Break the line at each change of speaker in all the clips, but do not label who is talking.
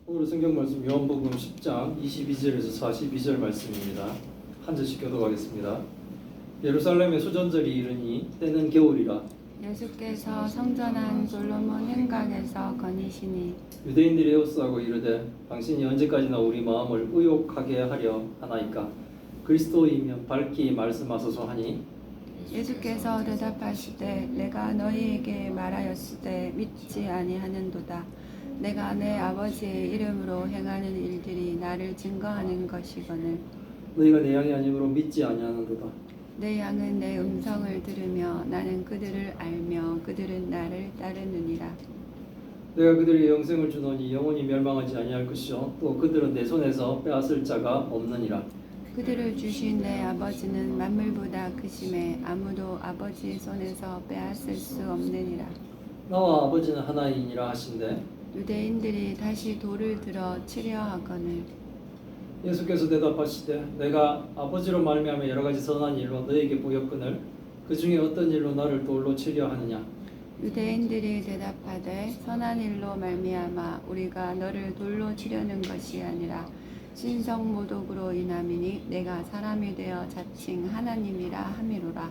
오늘 성경 말씀 요한복음 10장 22절에서 42절 말씀입니다. 한 절씩 교독하겠습니다. 예루살렘의 수전절이 이르니 때는 겨울이라.
예수께서 성전한 솔로몬 행각에서 거니시니
유대인들이 에워싸고 이르되 당신이 언제까지나 우리 마음을 의욕하게 하려 하나이까? 그리스도이면 밝히 말씀하소서 하니
예수께서 대답하시되 내가 너희에게 말하였으되 믿지 아니하는도다. 내가 내 아버지의 이름으로 행하는 일들이 나를 증거하는 것이거늘
너희가 내 양이 아니므로 믿지 아니하는도다.
내 양은 내 음성을 들으며 나는 그들을 알며 그들은 나를 따르느니라.
내가 그들에게 영생을 주노니 영원히 멸망하지 아니할 것이요 또 그들은 내 손에서 빼앗을 자가 없느니라.
그들을 주신 내 아버지는 만물보다 크심에 아무도 아버지의 손에서 빼앗을 수 없느니라.
나와 아버지는 하나이니라 하신대
유대인들이 다시 돌을 들어 치려 하거늘
예수께서 대답하시되 내가 아버지로 말미암아 여러 가지 선한 일로 너희에게 보였거늘 그 중에 어떤 일로 나를 돌로 치려 하느냐?
유대인들이 대답하되 선한 일로 말미암아 우리가 너를 돌로 치려는 것이 아니라 신성모독으로 인함이니 내가 사람이 되어 자칭 하나님이라 함이로라.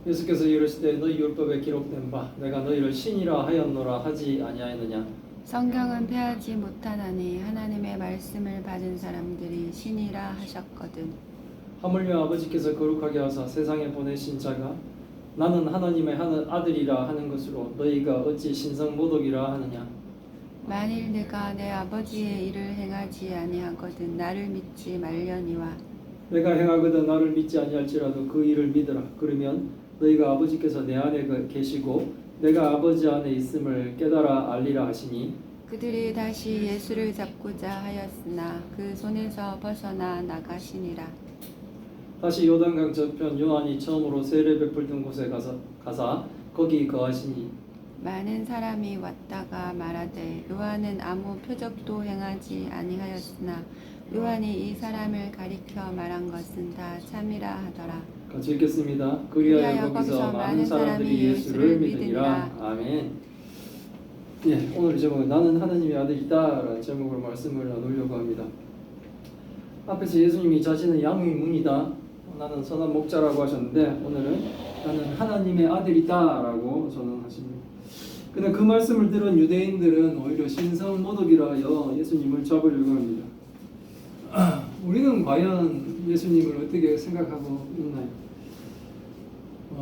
예수께서 이르시되 너희 율법에 기록된 바 내가 너희를 신이라 하였노라 하지 아니하였느냐?
성경은 폐하지 못하나니 하나님의 말씀을 받은 사람들이 신이라 하셨거든.
하물며 아버지께서 거룩하게 하사 세상에 보내신 자가 나는 하나님의 아들이라 하는 것으로 너희가 어찌 신성모독이라 하느냐?
만일 내가 내 아버지의 일을 행하지 아니하거든 나를 믿지 말려니와
내가 행하거든 나를 믿지 아니할지라도 그 일을 믿으라. 그러면 너희가 아버지께서 내 안에 계시고 내가 아버지 안에 있음을 깨달아 알리라 하시니
그들이 다시 예수를 잡고자 하였으나 그 손에서 벗어나 나가시니라.
다시 요단강 저편 요한이 처음으로 세례 베풀던 곳에 가사 거기 거하시니
많은 사람이 왔다가 말하되 요한은 아무 표적도 행하지 아니하였으나 요한이 이 사람을 가리켜 말한 것은 다 참이라 하더라.
같이 읽겠습니다. 그리하여 거기서 많은 사람들이 예수를 믿으니라. 아멘. 예, 오늘 제목은 나는 하나님의 아들이다 라는 제목으로 말씀을 나누려고 합니다. 앞에서 예수님이 자신은 양의 문이다, 나는 선한 목자라고 하셨는데 오늘은 나는 하나님의 아들이다 라고 선언하십니다. 근데 그 말씀을 들은 유대인들은 오히려 신성모독이라 하여 예수님을 잡으려고 합니다. 우리는 과연 예수님을 어떻게 생각하고 있나요?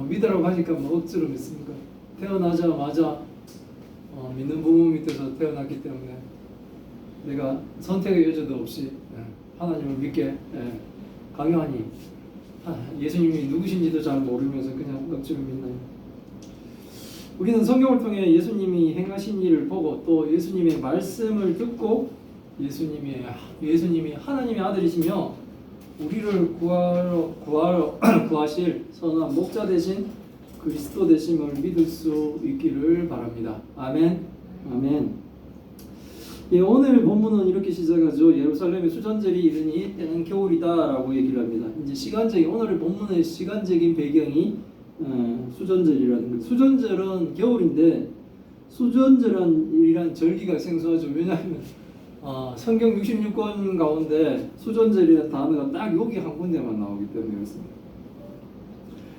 믿으라고 하니까 뭐 억지로 믿습니까? 태어나자마자 믿는 부모 밑에서 태어났기 때문에 내가 선택의 여지도 없이 하나님을 믿게 강요하니 예수님이 누구신지도 잘 모르면서 그냥 억지로 믿나요? 우리는 성경을 통해 예수님이 행하신 일을 보고 또 예수님의 말씀을 듣고 예수님이 하나님의 아들이시며 우리를 구하실 선한 목자 되신 그리스도 되심을 믿을 수 있기를 바랍니다. 아멘. 아멘. 예, 오늘 본문은 이렇게 시작하죠. 예루살렘의 수전절이 이르니 때는 겨울이다라고 얘기를 합니다. 이제 오늘 본문의 시간적인 배경이 수전절이라는 것. 수전절은 겨울인데 수전절이란 절기가 생소하죠. 왜냐하면 성경 66권 가운데 수전절이라는 단어가 딱 여기 한 군데만 나오기 때문에 그렇습니다.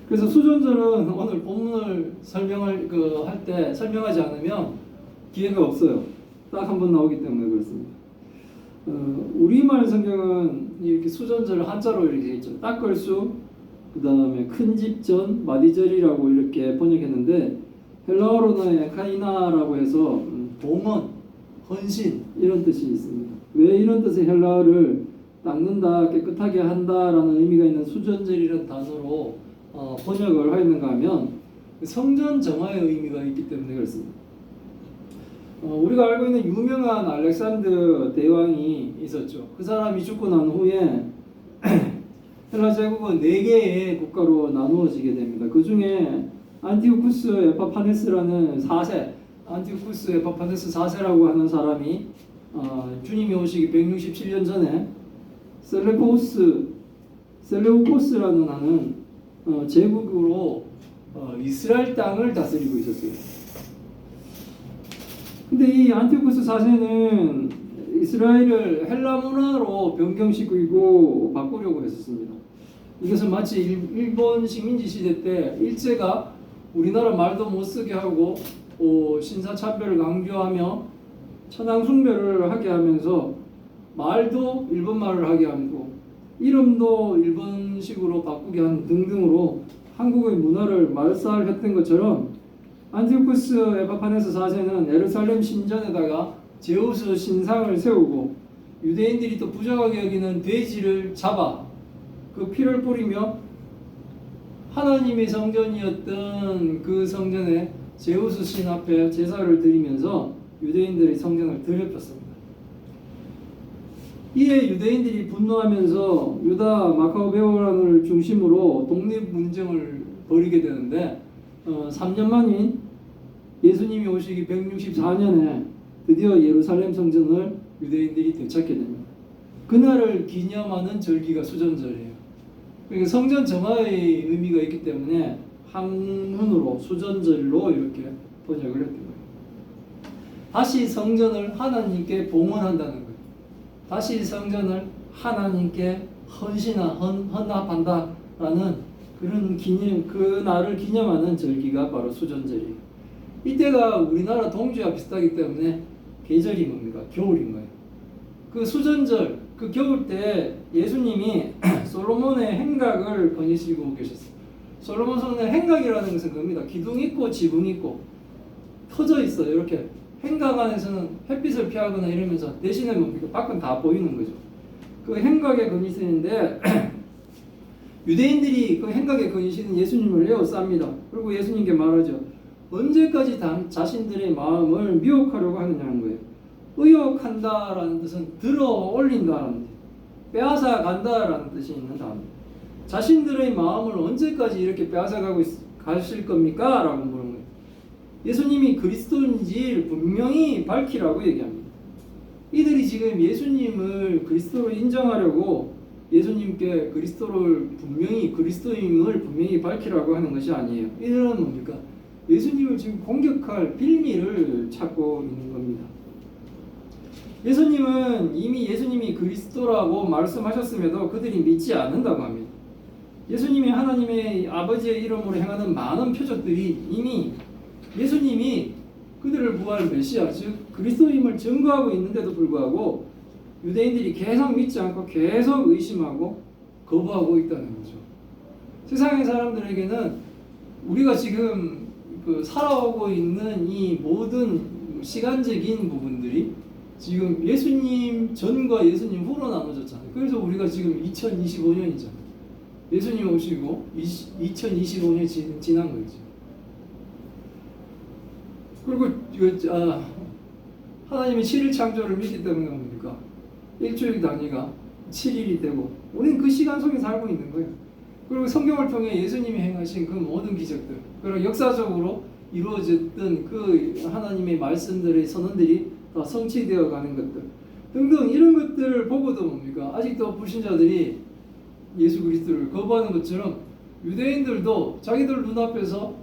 그래서 수전절은 오늘 본문을 할 때 설명하지 않으면 기회가 없어요. 딱 한 번 나오기 때문에 그렇습니다. 우리말 성경은 이렇게 수전절을 한자로 이렇게 있죠. 딱걸수, 그 다음에 큰집전, 마디절이라고 이렇게 번역했는데 헬라어로는 에카이나라고 해서 봉헌, 헌신 이런 뜻이 있습니다. 왜 이런 뜻의 헬라어를 닦는다, 깨끗하게 한다라는 의미가 있는 수전절이라는 단어로 번역을 하였는가 하면 성전 정화의 의미가 있기 때문에 그렇습니다. 우리가 알고 있는 유명한 알렉산더 대왕이 있었죠. 그 사람이 죽고 난 후에 헬라 제국은 4개의 국가로 나누어지게 됩니다. 그 중에 안티오쿠스 에파파네스라는 4세, 안티오쿠스 에파파네스 4세라고 하는 사람이 주님이 오시기 167년 전에 셀레우코스라는 하는 제국으로 이스라엘 땅을 다스리고 있었어요. 근데 이 안티오코스 4세는 이스라엘을 헬라 문화로 변경시키고 바꾸려고 했었습니다. 이것은 마치 일본 식민지 시대 때 일제가 우리나라 말도 못 쓰게 하고 신사참배를 강조하며 천황 숭배를 하게 하면서 말도 일본 말을 하게 하고 이름도 일본식으로 바꾸게 하는 등등으로 한국의 문화를 말살했던 것처럼 안티오코스 에파파네스 4세는 예루살렘 신전에다가 제우스 신상을 세우고 유대인들이 또 부정하게 여기는 돼지를 잡아 그 피를 뿌리며 하나님의 성전이었던 그 성전에 제우스 신 앞에 제사를 드리면서 유대인들의 성전을 더럽혔습니다. 이에 유대인들이 분노하면서 유다 마카오베오란을 중심으로 독립문정을 벌이게 되는데 3년 만인 예수님이 오시기 164년에 드디어 예루살렘 성전을 유대인들이 되찾게 됩니다. 그날을 기념하는 절기가 수전절이에요. 그러니까 성전 정화의 의미가 있기 때문에 한문으로 수전절로 이렇게 번역을 했던 거예요. 다시 성전을 하나님께 봉헌한다는 거예요. 다시 성전을 하나님께 헌납한다라는 그런 기념, 그 날을 기념하는 절기가 바로 수전절이에요. 이때가 우리나라 동지와 비슷하기 때문에 계절이 뭡니까? 겨울인 거예요. 그 수전절, 그 겨울 때 예수님이 솔로몬의 행각을 거니시고 계셨어요. 솔로몬 성전의 행각이라는 것은 겁니다. 기둥 있고 지붕 있고 터져 있어요. 이렇게 행각 안에서는 햇빛을 피하거나 이러면서 대신에 뭡니까? 밖은 다 보이는 거죠. 그 행각에 거니시는데 유대인들이 그 행각에 거니시는 예수님을 에워쌉니다. 그리고 예수님께 말하죠. 언제까지 자신들의 마음을 미혹하려고 하느냐는 거예요. 의혹한다라는 뜻은 들어 올린다라는 뜻, 빼앗아 간다라는 뜻이 있는 단어입니다. 자신들의 마음을 언제까지 이렇게 빼앗아 가실 겁니까? 라고 물은 거예요. 예수님이 그리스도인지 분명히 밝히라고 얘기합니다. 이들이 지금 예수님을 그리스도로 인정하려고 예수님께 그리스도임을 분명히 밝히라고 하는 것이 아니에요. 이들은 뭡니까? 예수님을 지금 공격할 빌미를 찾고 있는 겁니다. 예수님은 이미 예수님이 그리스도라고 말씀하셨음에도 그들이 믿지 않는다고 합니다. 예수님이 하나님의 아버지의 이름으로 행하는 많은 표적들이 이미 예수님이 그들을 부활 메시아 즉 그리스도임을 증거하고 있는데도 불구하고 유대인들이 계속 믿지 않고 계속 의심하고 거부하고 있다는 거죠. 세상의 사람들에게는 우리가 지금 살아오고 있는 이 모든 시간적인 부분들이 지금 예수님 전과 예수님 후로 나눠졌잖아요. 그래서 우리가 지금 2025년이잖아요. 예수님 오시고 2025년이 지난 거죠. 그리고 하나님의 7일 창조를 믿기 때문에 뭡니까? 일주일 단위가 7일이 되고 우리는 그 시간 속에 살고 있는 거예요. 그리고 성경을 통해 예수님이 행하신 그 모든 기적들, 그리고 역사적으로 이루어졌던 그 하나님의 말씀들의 선언들이 다 성취되어 가는 것들 등등 이런 것들을 보고도 뭡니까? 아직도 불신자들이 예수 그리스도를 거부하는 것처럼 유대인들도 자기들 눈앞에서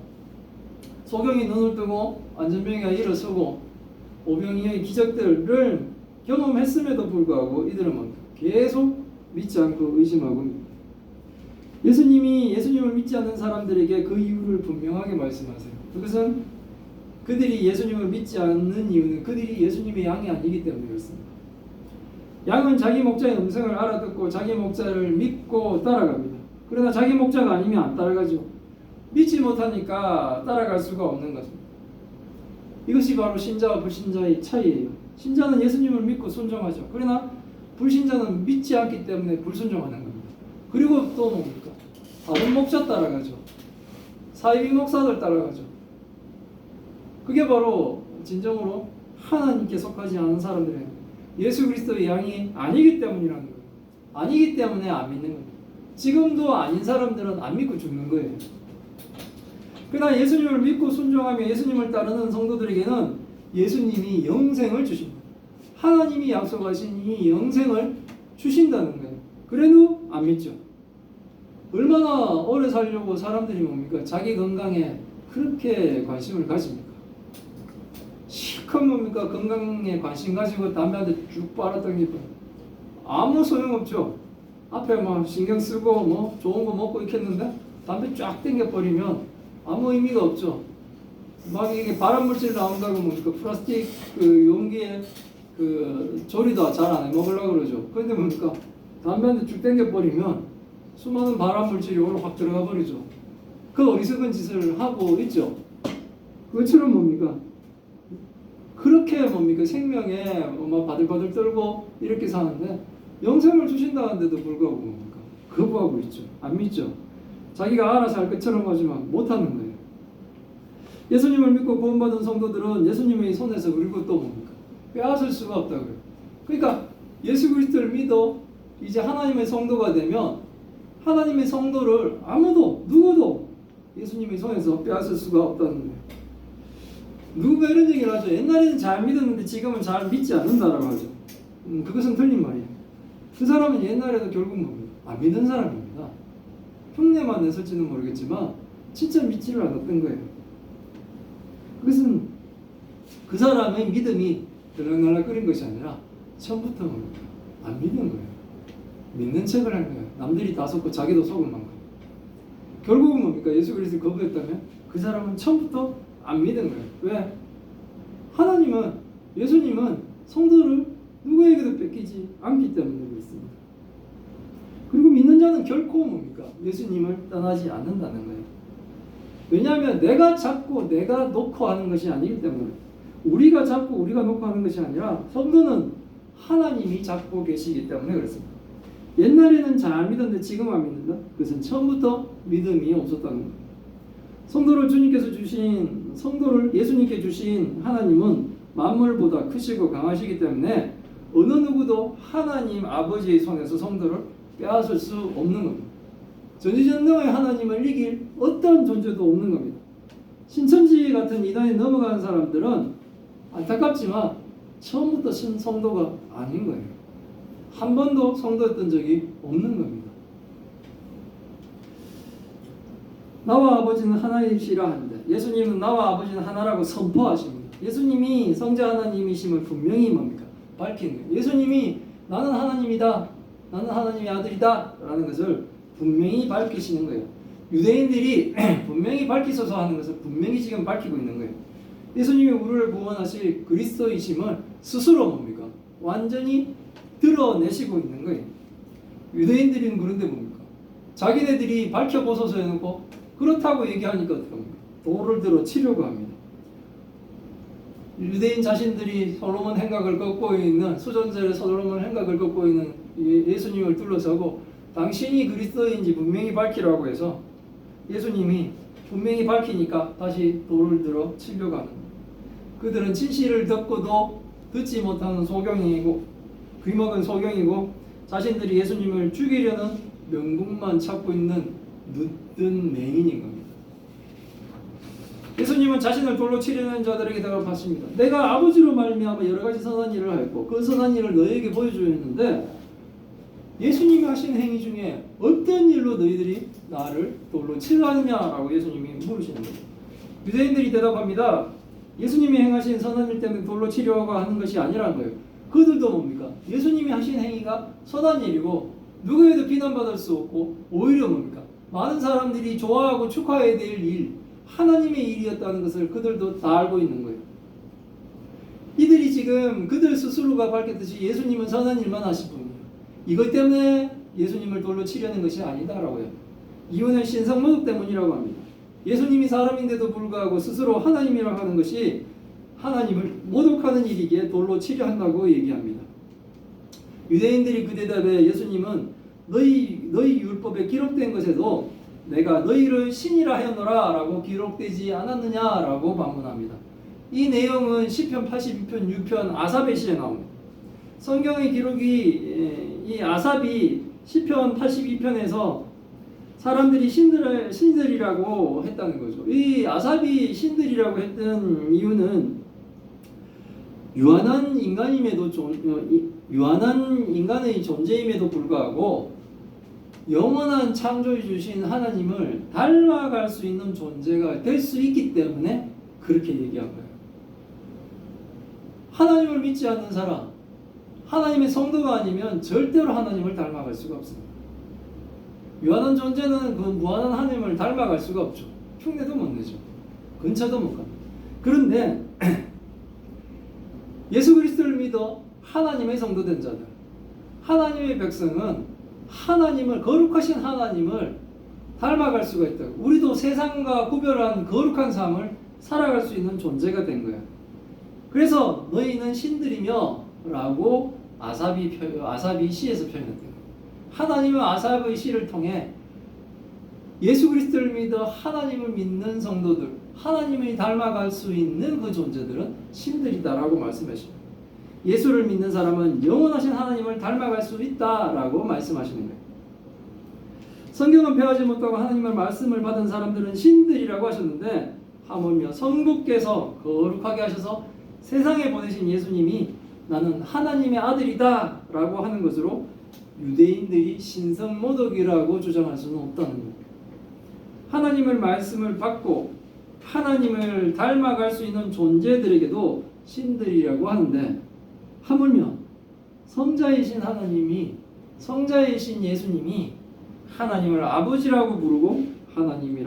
소경이 눈을 뜨고 안전병이가 일어서고 오병이의 기적들을 경험했음에도 불구하고 이들은 뭡니까? 계속 믿지 않고 의심하고 예수님을 믿지 않는 사람들에게 그 이유를 분명하게 말씀하세요. 그것은 그들이 예수님을 믿지 않는 이유는 그들이 예수님의 양이 아니기 때문에 그렇습니다. 양은 자기 목자의 음성을 알아듣고 자기 목자를 믿고 따라갑니다. 그러나 자기 목자가 아니면 안 따라가죠. 믿지 못하니까 따라갈 수가 없는 것입니다. 이것이 바로 신자와 불신자의 차이예요. 신자는 예수님을 믿고 순종하죠. 그러나 불신자는 믿지 않기 때문에 불순종하는 겁니다. 그리고 또 뭡니까? 다른 목자 따라가죠. 사이비 목사들 따라가죠. 그게 바로 진정으로 하나님께 속하지 않은 사람들의 예수 그리스도의 양이 아니기 때문이라는 거예요. 아니기 때문에 안 믿는 겁니다. 지금도 아닌 사람들은 안 믿고 죽는 거예요. 그러나 예수님을 믿고 순종하며 예수님을 따르는 성도들에게는 예수님이 영생을 주십니다. 하나님이 약속하신 이 영생을 주신다는 거예요. 그래도 안 믿죠. 얼마나 오래 살려고 사람들이 뭡니까? 자기 건강에 그렇게 관심을 가집니까? 실컷 뭡니까 건강에 관심 가지고 담배 한 대 쭉 빨아당기고 아무 소용없죠. 앞에 막 신경 쓰고 뭐 좋은 거 먹고 있겠는데 담배 쫙 당겨버리면 아무 의미가 없죠. 막 이게 발암물질 나온다고 뭡니까 플라스틱 그 용기에 그 조리도 잘 안 해 먹으려고 그러죠. 그런데 뭡니까 담배 한 대 쭉 당겨버리면 수많은 발암물질이 오로 확 들어가 버리죠. 그 어리석은 짓을 하고 있죠. 그것처럼 뭡니까 그렇게 뭡니까 생명에 막 바들바들 떨고 이렇게 사는데 영생을 주신다는데도 불구하고 뭡니까 거부하고 있죠. 안 믿죠. 자기가 알아서 할 것처럼 하지만 못하는 거예요. 예수님을 믿고 구원받은 성도들은 예수님의 손에서 그리고 또 뭡니까 빼앗을 수가 없다고요. 그러니까 예수 그리스도를 믿어 이제 하나님의 성도가 되면 하나님의 성도를 아무도 누구도 예수님의 손에서 빼앗을 수가 없다는 거예요. 누가 이런 얘기를 하죠. 옛날에는 잘 믿었는데 지금은 잘 믿지 않는다라고 하죠. 그것은 틀린 말이에요. 그 사람은 옛날에도 결국 뭡니까 안 믿는 사람입니다. 흉내만 냈을지는 모르겠지만 진짜 믿지를 않았던 거예요. 그것은 그 사람의 믿음이 들락날락거린 것이 아니라 처음부터 뭡니까 안 믿는 거예요. 믿는 척을 한 거예요. 남들이 다 속고 자기도 속은 만 거예요. 결국은 뭡니까 예수 그리스도를 거부했다면 그 사람은 처음부터 안 믿은 거예요. 왜? 하나님은 예수님은 성도를 누구에게도 뺏기지 않기 때문에 그렇습니다. 그리고 믿는 자는 결코 뭡니까 예수님을 떠나지 않는다는 거예요. 왜냐하면 내가 잡고 내가 놓고 하는 것이 아니기 때문에 우리가 잡고 우리가 놓고 하는 것이 아니라 성도는 하나님이 잡고 계시기 때문에 그렇습니다. 옛날에는 잘 믿었는데 지금 안 믿는다? 그것은 처음부터 믿음이 없었다는 거예요. 성도를 주님께서 주신 성도를 예수님께 주신 하나님은 만물보다 크시고 강하시기 때문에 어느 누구도 하나님 아버지의 손에서 성도를 빼앗을 수 없는 겁니다. 전지전능의 하나님을 이길 어떤 존재도 없는 겁니다. 신천지 같은 이단에 넘어가는 사람들은 안타깝지만 처음부터 성도가 아닌 거예요. 한 번도 성도였던 적이 없는 겁니다. 나와 아버지는 하나이시라 하는데 예수님은 나와 아버지는 하나라고 선포하십니다. 예수님이 성자 하나님이심을 분명히 뭡니까? 밝히는 거예요. 예수님이 나는 하나님이다. 나는 하나님의 아들이다. 라는 것을 분명히 밝히시는 거예요. 유대인들이 분명히 밝히소서 하는 것을 분명히 지금 밝히고 있는 거예요. 예수님이 우리를 구원하실 그리스도이심을 스스로 뭡니까? 완전히 드러내시고 있는 거예요. 유대인들은 그런데 뭡니까? 자기네들이 밝혀보소서 해놓고 그렇다고 얘기하니까 어떡합니까? 돌을 들어 치려고 합니다. 유대인 자신들이 솔로몬 행각을 걷고 있는 수전절의 솔로몬 행각을 걷고 있는 예수님을 둘러서고 당신이 그리스도인지 분명히 밝히라고 해서 예수님이 분명히 밝히니까 다시 돌을 들어 치려고 하는 거예요. 그들은 진실을 듣고도 듣지 못하는 소경이고 귀먹은 소경이고 자신들이 예수님을 죽이려는 명분만 찾고 있는 늦은 맹인인 겁니다. 예수님은 자신을 돌로 치려는 자들에게 대답하십니다. 내가 아버지로 말미암아 여러 가지 선한 일을 하였고 그 선한 일을 너희에게 보여주려 했는데 예수님이 하신 행위 중에 어떤 일로 너희들이 나를 돌로 치려느냐라고 예수님이 물으시는 거예요. 유대인들이 대답합니다. 예수님이 행하신 선한 일 때문에 돌로 치려고 하는 것이 아니라는 거예요. 그들도 뭡니까? 예수님이 하신 행위가 선한 일이고 누구에도 비난받을 수 없고 오히려 뭡니까? 많은 사람들이 좋아하고 축하해야 될 일, 하나님의 일이었다는 것을 그들도 다 알고 있는 거예요. 이들이 지금 그들 스스로가 밝혔듯이 예수님은 선한 일만 하실 분이에요. 이것 때문에 예수님을 돌로 치려는 것이 아니다라고요. 이유는 신성모독 때문이라고 합니다. 예수님이 사람인데도 불구하고 스스로 하나님이라고 하는 것이 하나님을 모독하는 일이기에 돌로 치려 한다고 얘기합니다. 유대인들이 그 대답에 예수님은 너희 율법에 기록된 것에도 내가 너희를 신이라 하였노라 라고 기록되지 않았느냐라고 반문합니다. 이 내용은 시편 82편 6편 아삽의 시에 나옵니다. 성경의 기록이 이 아삽이 시편 82편에서 사람들이 신들이라고 했다는 거죠. 이 아삽이 신들이라고 했던 이유는 유한한 인간의 존재임에도 불구하고 영원한 창조해 주신 하나님을 닮아갈 수 있는 존재가 될 수 있기 때문에 그렇게 얘기한 거예요. 하나님을 믿지 않는 사람, 하나님의 성도가 아니면 절대로 하나님을 닮아갈 수가 없습니다. 유한한 존재는 그 무한한 하나님을 닮아갈 수가 없죠. 흉내도 못 내죠. 근처도 못 갑니다. 그런데 예수 그리스도를 믿어 하나님의 성도된 자들, 하나님의 백성은 하나님을, 거룩하신 하나님을 닮아갈 수가 있다고. 우리도 세상과 구별한 거룩한 삶을 살아갈 수 있는 존재가 된 거예요. 그래서 너희는 신들이며 라고 아삽이 시에서 표현했대요. 하나님은 아삽의 시를 통해 예수 그리스도를 믿어 하나님을 믿는 성도들, 하나님을 닮아갈 수 있는 그 존재들은 신들이다라고 말씀하십니다. 예수를 믿는 사람은 영원하신 하나님을 닮아갈 수 있다라고 말씀하시는 거예요. 성경은 배우지 못하고 하나님의 말씀을 받은 사람들은 신들이라고 하셨는데, 하물며 성부께서 거룩하게 하셔서 세상에 보내신 예수님이 나는 하나님의 아들이다 라고 하는 것으로 유대인들이 신성모독이라고 주장할 수는 없다는 거예요. 하나님의 말씀을 받고 하나님을 닮아갈 수 있는 존재들에게도 신들이라고 하는데, 하물며 성자이신 하나님이, 성자이신 예수님이 하나님을 아버지라고 부르고 하나님의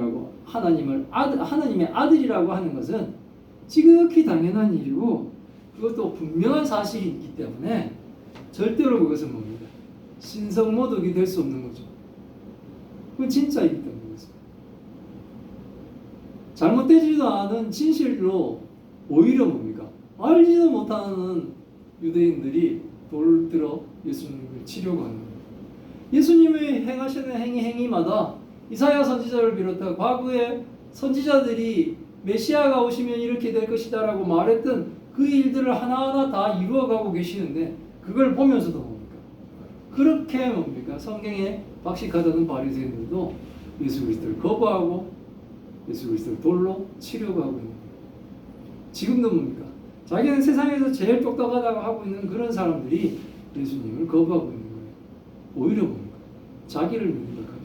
아들이라고 하는 것은 지극히 당연한 일이고, 그것도 분명한 사실이기 때문에 절대로 그것은 뭡니까? 신성모독이 될 수 없는 거죠. 그건 진짜이기 때문에 그렇습니다. 잘못되지도 않은 진실로 오히려 뭡니까? 알지도 못하는 유대인들이 돌들어 예수님을 치려고 하는 거예요. 예수님의 행하시는 행위마다 이사야 선지자를 비롯해 과거에 선지자들이 메시아가 오시면 이렇게 될 것이다 라고 말했던 그 일들을 하나하나 다 이루어가고 계시는데, 그걸 보면서도 뭡니까? 그렇게 뭡니까? 성경에 박식하다는 바리새인들도 예수 그리스도를 거부하고 예수 그리스도를 돌로 치려고 하고 있는 거예요. 지금도 뭡니까? 자기는 세상에서 제일 똑똑하다고 하고 있는 그런 사람들이 예수님을 거부하고 있는 거예요. 오히려 뭡니까? 자기를 믿는 것 같아요.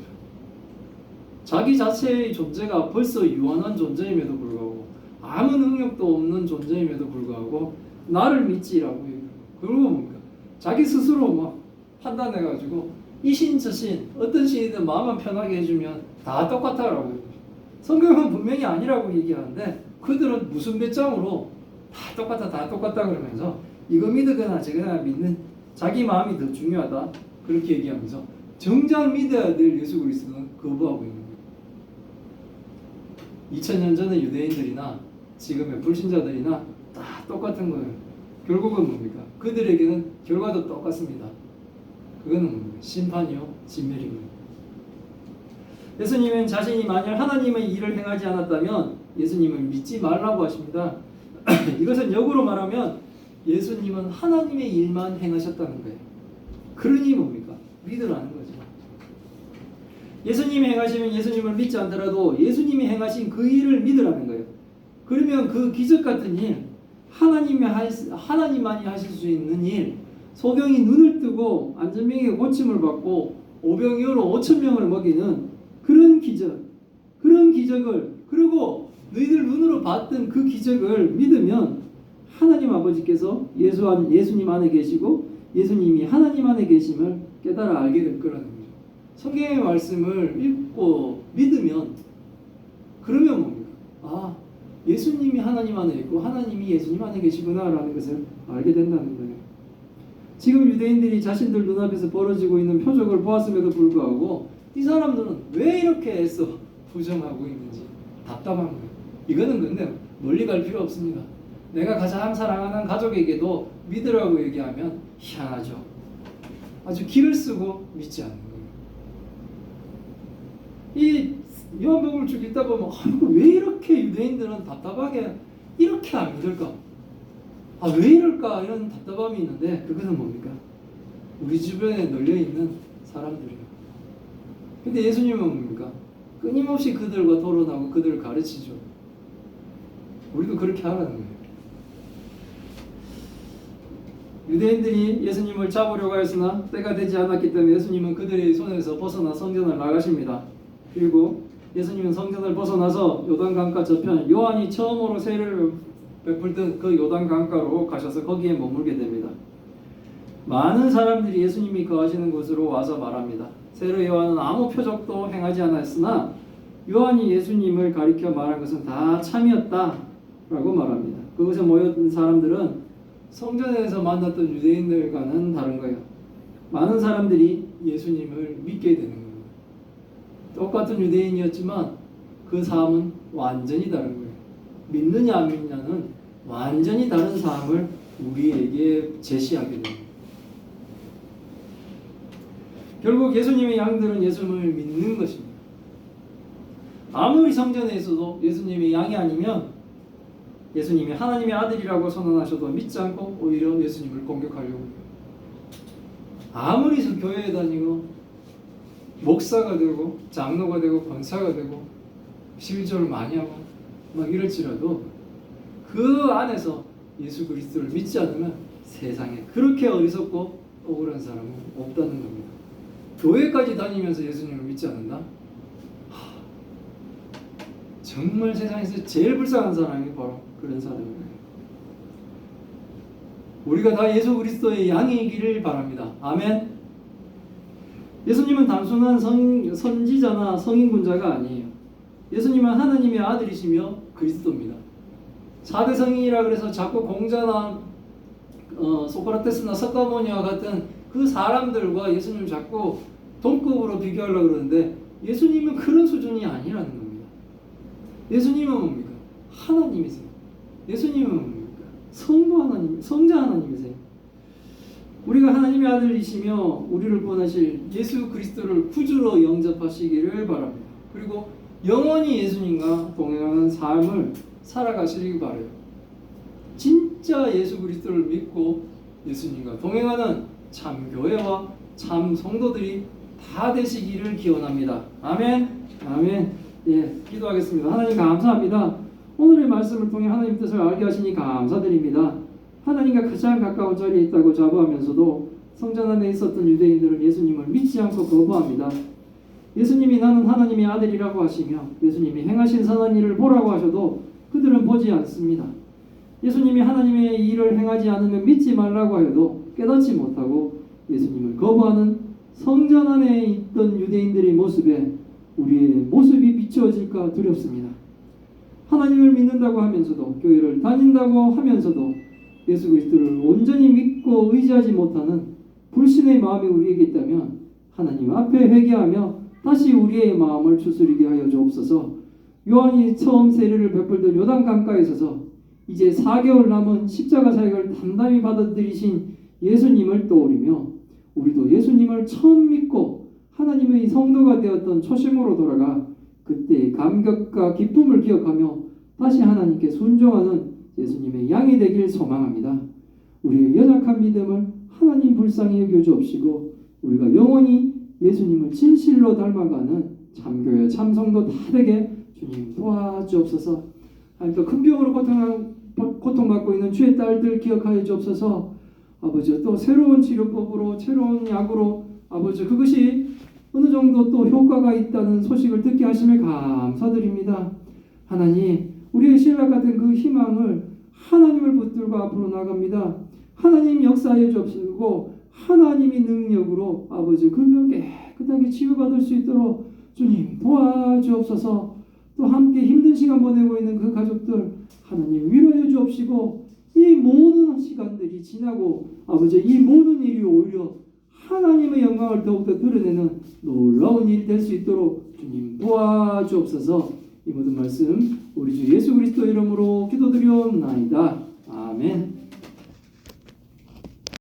자기 자체의 존재가 벌써 유한한 존재임에도 불구하고, 아무 능력도 없는 존재임에도 불구하고 나를 믿지라고 얘기해요. 그리고 뭡니까? 자기 스스로 막 판단해가지고 이 신 저 신 어떤 신이든 마음만 편하게 해주면 다 똑같다라고 얘기해요. 성경은 분명히 아니라고 얘기하는데 그들은 무슨 배짱으로 다 똑같다 그러면서 이거 믿거나 저거나 믿는 자기 마음이 더 중요하다 그렇게 얘기하면서 정작 믿어야 될 예수 그리스도는 거부하고 있는 거예요. 2000년 전의 유대인들이나 지금의 불신자들이나 다 똑같은 거예요. 결국은 뭡니까? 그들에게는 결과도 똑같습니다. 그거는 뭡니까? 심판이요, 진멸입니다. 예수님은 자신이 만약 하나님의 일을 행하지 않았다면 예수님을 믿지 말라고 하십니다. 이것은 역으로 말하면 예수님은 하나님의 일만 행하셨다는 거예요. 그러니 뭡니까? 믿으라는 거죠. 예수님이 행하시면 예수님을 믿지 않더라도 예수님이 행하신 그 일을 믿으라는 거예요. 그러면 그 기적 같은 일, 하나님만이 하실 수 있는 일, 소경이 눈을 뜨고 안전병에게 고침을 받고 오병이어로 5,000명을 먹이는 그런 기적을, 그리고 너희들 눈으로 봤던 그 기적을 믿으면 하나님 아버지께서 예수님 안에 계시고 예수님이 하나님 안에 계심을 깨달아 알게 될 거라는 거죠. 성경의 말씀을 읽고 믿으면 그러면 뭡니까? 아, 예수님이 하나님 안에 있고 하나님이 예수님 안에 계시구나라는 것을 알게 된다는 거예요. 지금 유대인들이 자신들 눈앞에서 벌어지고 있는 표적을 보았음에도 불구하고 이 사람들은 왜 이렇게 애써 부정하고 있는지 답답한 거예요. 이거는 근데 멀리 갈 필요 없습니다. 내가 가장 사랑하는 가족에게도 믿으라고 얘기하면 희한하죠. 아주 기를 쓰고 믿지 않는 거예요. 이 요한복음을 쭉 읽다 보면 왜 이렇게 유대인들은 답답하게 이렇게 안 믿을까? 왜 이럴까? 이런 답답함이 있는데 그것은 뭡니까? 우리 주변에 널려있는 사람들이에요. 근데 예수님은 뭡니까? 끊임없이 그들과 토론하고 그들을 가르치죠. 우리도 그렇게 하라는 거예요. 유대인들이 예수님을 잡으려고 했으나 때가 되지 않았기 때문에 예수님은 그들의 손에서 벗어나 성전을 나가십니다. 그리고 예수님은 성전을 벗어나서 요단강가 저편 요한이 처음으로 세례를 베풀던 그 요단 강가로 가셔서 거기에 머물게 됩니다. 많은 사람들이 예수님이 거하시는 곳으로 와서 말합니다. 세례 요한은 아무 표적도 행하지 않았으나 요한이 예수님을 가리켜 말한 것은 다 참이었다 라고 말합니다. 그곳에 모였던 사람들은 성전에서 만났던 유대인들과는 다른 거예요. 많은 사람들이 예수님을 믿게 되는 겁니다. 똑같은 유대인이었지만 그 삶은 완전히 다른 거예요. 믿느냐 안 믿느냐는 완전히 다른 삶을 우리에게 제시하게 됩니다. 결국 예수님의 양들은 예수님을 믿는 것입니다. 아무리 성전에 있어도 예수님의 양이 아니면 예수님이 하나님의 아들이라고 선언하셔도 믿지 않고 오히려 예수님을 공격하려고 해요. 아무리 교회에 다니고 목사가 되고 장로가 되고 권사가 되고 11조를 많이 하고 막 이럴지라도 그 안에서 예수 그리스도를 믿지 않으면 세상에 그렇게 어리석고 억울한 사람은 없다는 겁니다. 교회까지 다니면서 예수님을 믿지 않는다? 정말 세상에서 제일 불쌍한 사람이 바로 그런 사람입니다. 우리가 다 예수 그리스도의 양이기를 바랍니다. 아멘. 예수님은 단순한 선지자나 성인군자가 아니에요. 예수님은 하나님의 아들이시며 그리스도입니다. 4대 성인이라 그래서 자꾸 공자나 소크라테스나 석가모니와 같은 그 사람들과 예수님을 자꾸 동급으로 비교하려고 그러는데 예수님은 그런 수준이 아니라는 겁니다. 예수님은 뭡니까? 하나님이세요. 예수님은 뭡니까? 성부 하나님, 성자 하나님이세요. 우리가 하나님의 아들이시며 우리를 구원하실 예수 그리스도를 구주로 영접하시기를 바랍니다. 그리고 영원히 예수님과 동행하는 삶을 살아가시길 바라요. 진짜 예수 그리스도를 믿고 예수님과 동행하는 참 교회와 참 성도들이 다 되시기를 기원합니다. 아멘. 아멘. 예, 기도하겠습니다. 하나님 감사합니다. 오늘의 말씀을 통해 하나님 뜻을 알게 하시니 감사드립니다. 하나님과 가장 가까운 자리에 있다고 자부하면서도 성전 안에 있었던 유대인들은 예수님을 믿지 않고 거부합니다. 예수님이 나는 하나님의 아들이라고 하시며 예수님이 행하신 선한 일을 보라고 하셔도 그들은 보지 않습니다. 예수님이 하나님의 일을 행하지 않으면 믿지 말라고 해도 깨닫지 못하고 예수님을 거부하는 성전 안에 있던 유대인들의 모습에 우리의 모습이 비추어질까 두렵습니다. 하나님을 믿는다고 하면서도 교회를 다닌다고 하면서도 예수 그리스도를 온전히 믿고 의지하지 못하는 불신의 마음이 우리에게 있다면 하나님 앞에 회개하며 다시 우리의 마음을 추스리게 하여 주옵소서. 요한이 처음 세례를 베풀던 요단 강가에 서서 이제 4개월 남은 십자가 사역을 담담히 받아들이신 예수님을 떠올리며 우리도 예수님을 처음 믿고 하나님의 성도가 되었던 초심으로 돌아가 그때의 감격과 기쁨을 기억하며 다시 하나님께 순종하는 예수님의 양이 되길 소망합니다. 우리의 연약한 믿음을 하나님 불쌍히 여겨 주옵시고 우리가 영원히 예수님을 진실로 닮아가는 참교회 참성도 다 되게 주님 도와주옵소서. 하나님 또 큰 병으로 고통받고 있는 주의 딸들 기억하여 주옵소서. 아버지 또 새로운 치료법으로 새로운 약으로 아버지 그것이 어느 정도 또 효과가 있다는 소식을 듣게 하심에 감사드립니다. 하나님 우리의 신라 같은 그 희망을 하나님을 붙들고 앞으로 나갑니다. 하나님 역사해 주옵시고 하나님의 능력으로 아버지 그 병 깨끗하게 치유받을 수 있도록 주님 도와주옵소서. 또 함께 힘든 시간 보내고 있는 그 가족들 하나님 위로해 주옵시고 이 모든 시간들이 지나고 아버지 이 모든 일이 오히려 하나님의 영광을 더욱더 드러내는 놀라운 일이 될 수 있도록 주님 도와주옵소서. 이 모든 말씀 우리 주 예수 그리스도 이름으로 기도드리옵나이다. 아멘.